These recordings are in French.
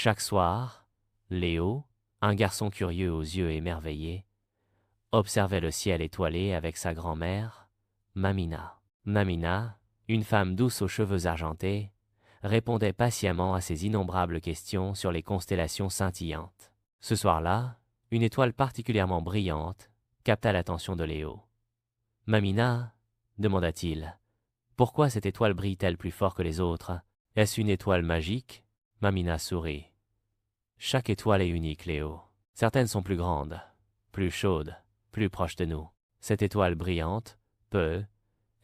Chaque soir, Léo, un garçon curieux aux yeux émerveillés, observait le ciel étoilé avec sa grand-mère, Mamina. Mamina, une femme douce aux cheveux argentés, répondait patiemment à ses innombrables questions sur les constellations scintillantes. Ce soir-là, une étoile particulièrement brillante capta l'attention de Léo. « Mamina, demanda-t-il, pourquoi cette étoile brille-t-elle plus fort que les autres? Est-ce une étoile magique ?» Mamina sourit. « Chaque étoile est unique, Léo. Certaines sont plus grandes, plus chaudes, plus proches de nous. Cette étoile brillante peut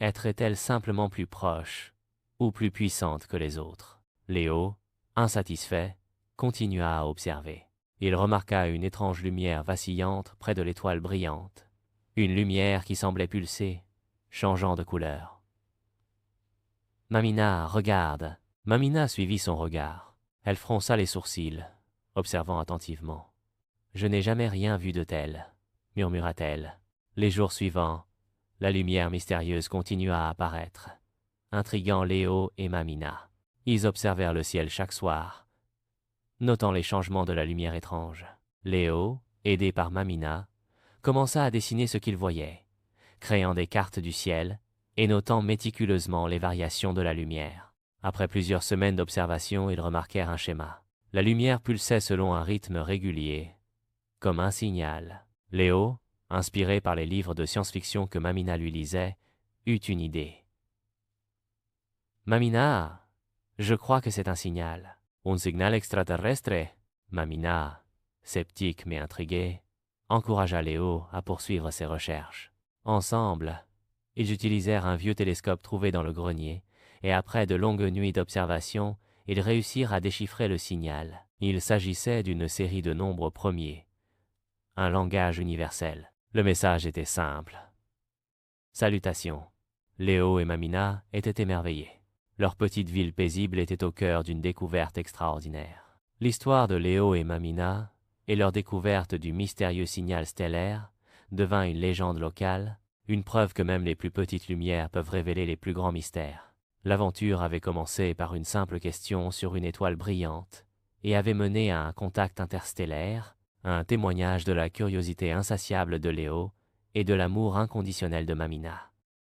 être-elle simplement plus proche ou plus puissante que les autres? » Léo, insatisfait, continua à observer. Il remarqua une étrange lumière vacillante près de l'étoile brillante. Une lumière qui semblait pulser, changeant de couleur. « Mamina, regarde !» Mamina suivit son regard. Elle fronça les sourcils, observant attentivement. « Je n'ai jamais rien vu de tel, » murmura-t-elle. Les jours suivants, la lumière mystérieuse continua à apparaître, intriguant Léo et Mamina. Ils observèrent le ciel chaque soir, notant les changements de la lumière étrange. Léo, aidé par Mamina, commença à dessiner ce qu'il voyait, créant des cartes du ciel et notant méticuleusement les variations de la lumière. Après plusieurs semaines d'observation, ils remarquèrent un schéma. La lumière pulsait selon un rythme régulier, comme un signal. Léo, inspiré par les livres de science-fiction que Mamina lui lisait, eut une idée. « Mamina, je crois que c'est un signal. Un signal extraterrestre ?» Mamina, sceptique mais intriguée, encouragea Léo à poursuivre ses recherches. Ensemble, ils utilisèrent un vieux télescope trouvé dans le grenier, et après de longues nuits d'observation, ils réussirent à déchiffrer le signal. Il s'agissait d'une série de nombres premiers, un langage universel. Le message était simple. Salutations. Léo et Mamina étaient émerveillés. Leur petite ville paisible était au cœur d'une découverte extraordinaire. L'histoire de Léo et Mamina et leur découverte du mystérieux signal stellaire devint une légende locale, une preuve que même les plus petites lumières peuvent révéler les plus grands mystères. L'aventure avait commencé par une simple question sur une étoile brillante et avait mené à un contact interstellaire, un témoignage de la curiosité insatiable de Léo et de l'amour inconditionnel de Mamina.